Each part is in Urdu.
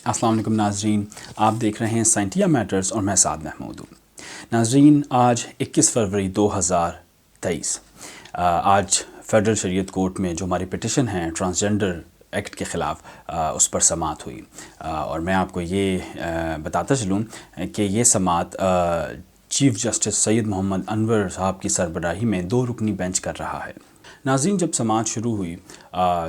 السلام علیکم ناظرین، آپ دیکھ رہے ہیں سائنٹیا میٹرز اور میں سعد محمود ہوں۔ ناظرین، آج 21 فروری 2023 آج فیڈرل شریعت کورٹ میں جو ہماری پٹیشن ہے ٹرانسجنڈر ایکٹ کے خلاف اس پر سماعت ہوئی، اور میں آپ کو یہ بتاتا چلوں کہ یہ سماعت چیف جسٹس سید محمد انور صاحب کی سربراہی میں 2 رکنی بینچ کر رہا ہے۔ ناظرین، جب سماعت شروع ہوئی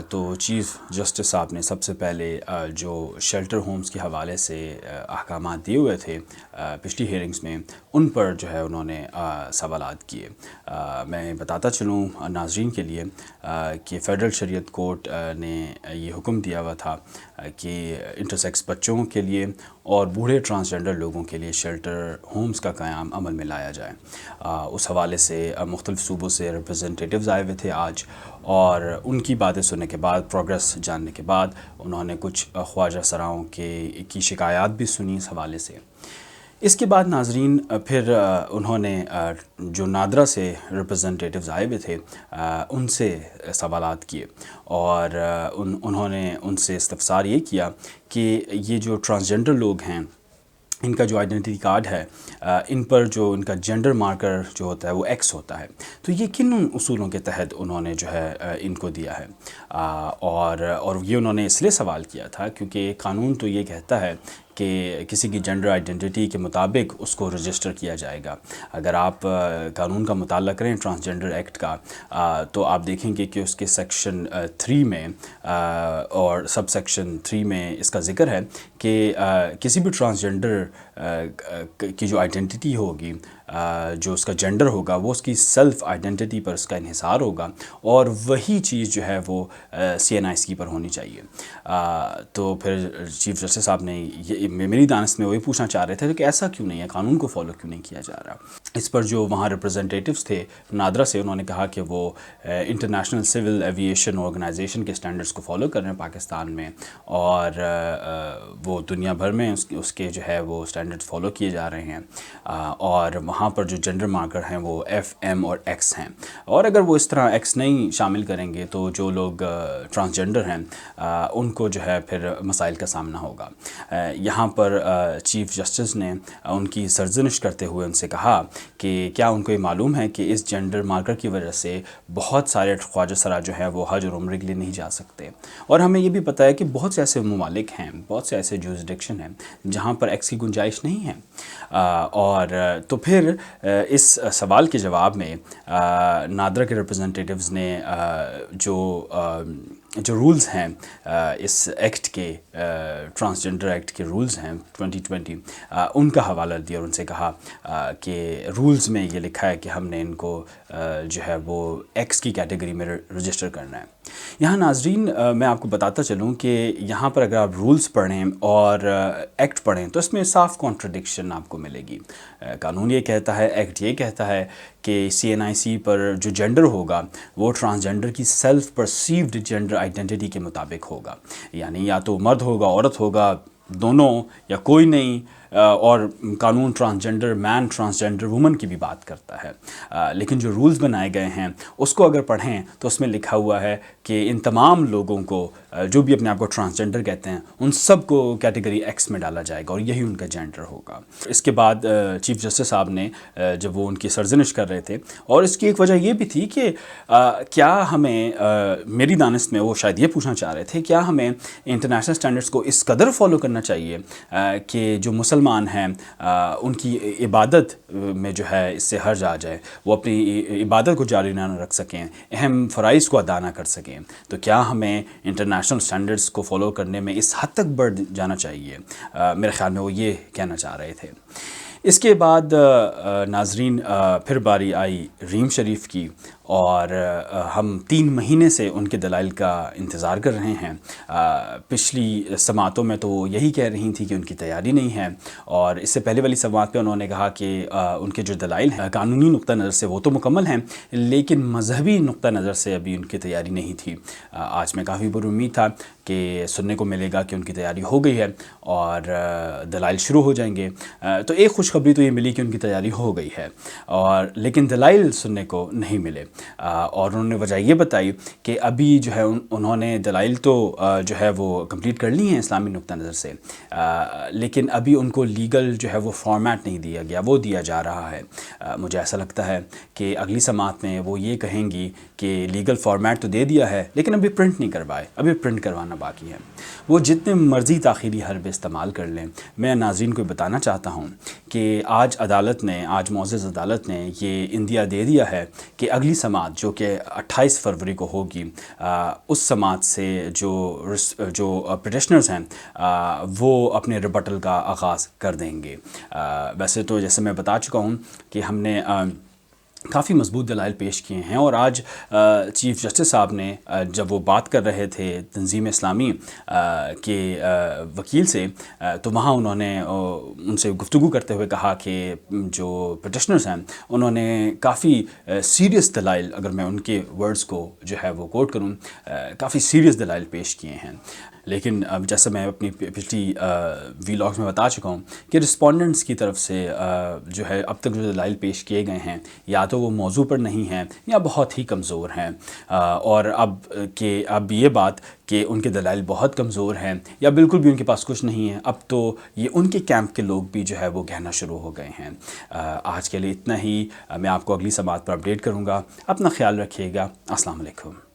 تو چیف جسٹس صاحب نے سب سے پہلے جو شیلٹر ہومز کے حوالے سے احکامات دیے ہوئے تھے پچھلی ہیئرنگز میں، ان پر جو ہے انہوں نے سوالات کیے۔ میں بتاتا چلوں ناظرین کے لیے کہ فیڈرل شریعت کورٹ نے یہ حکم دیا ہوا تھا کہ انٹرسیکس بچوں کے لیے اور بوڑھے ٹرانسجنڈر لوگوں کے لیے شیلٹر ہومز کا قیام عمل میں لایا جائے۔ اس حوالے سے مختلف صوبوں سے ریپرزنٹیٹیوز آئے ہوئے تھے آج، اور ان کی باتیں سننے کے بعد، پروگریس جاننے کے بعد، انہوں نے کچھ خواجہ سراؤں کی شکایات بھی سنی اس حوالے سے۔ اس کے بعد ناظرین پھر انہوں نے جو نادرا سے ریپرزنٹیٹیوز آئے ہوئے تھے ان سے سوالات کیے، اور انہوں نے ان سے استفسار یہ کیا کہ یہ جو ٹرانسجنڈر لوگ ہیں، ان کا جو آئیڈینٹی کارڈ ہے، ان پر جو ان کا جینڈر مارکر جو ہوتا ہے وہ ایکس ہوتا ہے، تو یہ کن اصولوں کے تحت انہوں نے جو ہے ان کو دیا ہے؟ اور یہ انہوں نے اس لیے سوال کیا تھا کیونکہ قانون تو یہ کہتا ہے کہ کسی کی جینڈر آئیڈینٹی کے مطابق اس کو رجسٹر کیا جائے گا۔ اگر آپ قانون کا مطالعہ کریں ٹرانسجنڈر ایکٹ کا، تو آپ دیکھیں گے کہ اس کے سیکشن 3 میں اور سب سیکشن 3 میں اس کا ذکر ہے کہ کسی بھی ٹرانسجنڈر کی جو آئیڈینٹی ہوگی، جو اس کا جینڈر ہوگا، وہ اس کی سیلف آئیڈینٹی پر اس کا انحصار ہوگا، اور وہی چیز جو ہے وہ CNIC پر ہونی چاہیے۔ تو پھر چیف جسٹس صاحب نے میری دانست میں وہی پوچھنا چاہ رہے تھے کہ ایسا کیوں نہیں ہے، قانون کو فالو کیوں نہیں کیا جا رہا؟ اس پر جو وہاں ریپرزنٹیٹیوز تھے نادرا سے، انہوں نے کہا کہ وہ انٹرنیشنل سول ایویشن آرگنائزیشن کے سٹینڈرڈز کو فالو کر رہے ہیں پاکستان میں، اور وہ دنیا بھر میں اس کے جو ہے وہ سٹینڈرڈز فالو کیے جا رہے ہیں، اور وہاں پر جو جینڈر مارکر ہیں وہ F, M اور X ہیں، اور اگر وہ اس طرح X نہیں شامل کریں گے تو جو لوگ ٹرانسجنڈر ہیں ان کو جو ہے پھر مسائل کا سامنا ہوگا۔ یہاں پر چیف جسٹس نے ان کی سرزنش کرتے ہوئے ان سے کہا کہ کیا ان کو یہ معلوم ہے کہ اس جینڈر مارکر کی وجہ سے بہت سارے خواجہ سرا جو ہیں وہ حج اور عمرے کے لیے نہیں جا سکتے، اور ہمیں یہ بھی پتہ ہے کہ بہت سے ایسے ممالک ہیں، بہت سے ایسے جورسڈکشن ہیں جہاں پر ایکس کی گنجائش نہیں ہے۔ اور تو پھر اس سوال کے جواب میں نادرا کے ریپرزنٹیٹیوز نے جو رولز ہیں اس ایکٹ کے، ٹرانسجنڈر ایکٹ کے رولز ہیں 2020، ان کا حوالہ دیا اور ان سے کہا کہ رولز میں یہ لکھا ہے کہ ہم نے ان کو جو ہے وہ ایکس کی کیٹیگری میں رجسٹر کرنا ہے۔ یہاں ناظرین میں آپ کو بتاتا چلوں کہ یہاں پر اگر آپ رولز پڑھیں اور ایکٹ پڑھیں تو اس میں صاف کانٹرڈکشن آپ کو ملے گی۔ قانون یہ کہتا ہے، ایکٹ یہ کہتا ہے کہ CNIC پر جو جینڈر ہوگا وہ ٹرانسجنڈر کی سیلف پرسیوڈ جینڈر آئیڈینٹی کے مطابق ہوگا، یعنی یا تو مرد ہوگا، عورت ہوگا، دونوں، یا کوئی نہیں۔ اور قانون ٹرانسجنڈر مین، ٹرانسجنڈر وومن کی بھی بات کرتا ہے، لیکن جو رولز بنائے گئے ہیں اس کو اگر پڑھیں تو اس میں لکھا ہوا ہے کہ ان تمام لوگوں کو جو بھی اپنے آپ کو ٹرانسجنڈر کہتے ہیں ان سب کو کیٹیگری ایکس میں ڈالا جائے گا، اور یہی ان کا جینڈر ہوگا۔ اس کے بعد چیف جسٹس صاحب نے جب وہ ان کی سرزنش کر رہے تھے، اور اس کی ایک وجہ یہ بھی تھی کہ کیا ہمیں، میری دانست میں وہ شاید یہ پوچھنا چاہ رہے تھے، کیا ہمیں انٹرنیشنل سٹینڈرڈز کو اس قدر فالو کرنا چاہیے کہ جو مسلمان ہیں ان کی عبادت میں جو ہے اس سے حرج آ جائے، وہ اپنی عبادت کو جاری نہ رکھ سکیں، اہم فرائض کو ادا نہ کر سکیں، تو کیا ہمیں انٹرنیشنل سٹینڈرڈز کو فالو کرنے میں اس حد تک بڑھ جانا چاہیے؟ میرے خیال میں وہ یہ کہنا چاہ رہے تھے۔ اس کے بعد ناظرین پھر باری آئی ریم شریف کی، اور ہم 3 مہینے سے ان کے دلائل کا انتظار کر رہے ہیں۔ پچھلی سماعتوں میں تو وہ یہی کہہ رہی تھیں کہ ان کی تیاری نہیں ہے، اور اس سے پہلے والی سماعت پہ انہوں نے کہا کہ ان کے جو دلائل ہیں قانونی نقطہ نظر سے وہ تو مکمل ہیں، لیکن مذہبی نقطہ نظر سے ابھی ان کی تیاری نہیں تھی۔ آج میں کافی پر امید تھا کہ سننے کو ملے گا کہ ان کی تیاری ہو گئی ہے اور دلائل شروع ہو جائیں گے۔ تو ایک خوشخبری تو یہ ملی کہ ان کی تیاری ہو گئی ہے، اور لیکن دلائل سننے کو نہیں ملے۔ اور انہوں نے وجہ یہ بتائی کہ ابھی جو ہے انہوں نے دلائل تو جو ہے وہ کمپلیٹ کر لی ہیں اسلامی نقطہ نظر سے، لیکن ابھی ان کو لیگل جو ہے وہ فارمیٹ نہیں دیا گیا، وہ دیا جا رہا ہے۔ مجھے ایسا لگتا ہے کہ اگلی سماعت میں وہ یہ کہیں گی کہ لیگل فارمیٹ تو دے دیا ہے لیکن ابھی پرنٹ نہیں کروائے، ابھی پرنٹ کروانا باقی ہے۔ وہ جتنے مرضی تاخیری حربے استعمال کر لیں، میں ناظرین کو بتانا چاہتا ہوں کہ آج عدالت نے، آج معزز عدالت نے یہ اندیا دے دیا ہے کہ اگلی سماعت جو کہ 28 فروری کو ہوگی، اس سماعت سے جو پٹیشنرز ہیں وہ اپنے ریبٹل کا آغاز کر دیں گے۔ ویسے تو جیسے میں بتا چکا ہوں کہ ہم نے کافی مضبوط دلائل پیش کیے ہیں، اور آج چیف جسٹس صاحب نے جب وہ بات کر رہے تھے تنظیم اسلامی کے وکیل سے، تو وہاں انہوں نے ان سے گفتگو کرتے ہوئے کہا کہ جو پٹیشنرز ہیں انہوں نے کافی سیریس دلائل، اگر میں ان کے ورڈز کو جو ہے وہ کوٹ کروں، کافی سیریس دلائل پیش کیے ہیں۔ لیکن جیسے میں اپنی پچھلی ویلاگز میں بتا چکا ہوں کہ رسپونڈنٹس کی طرف سے جو ہے اب تک جو دلائل پیش کیے گئے ہیں یا تو وہ موضوع پر نہیں ہیں یا بہت ہی کمزور ہیں، اور اب یہ بات کہ ان کے دلائل بہت کمزور ہیں یا بالکل بھی ان کے پاس کچھ نہیں ہے، اب تو یہ ان کے کیمپ کے لوگ بھی جو ہے وہ کہنا شروع ہو گئے ہیں۔ آج کے لیے اتنا ہی، میں آپ کو اگلی سماعت پر اپڈیٹ کروں گا۔ اپنا خیال رکھیے گا۔ السلام علیکم۔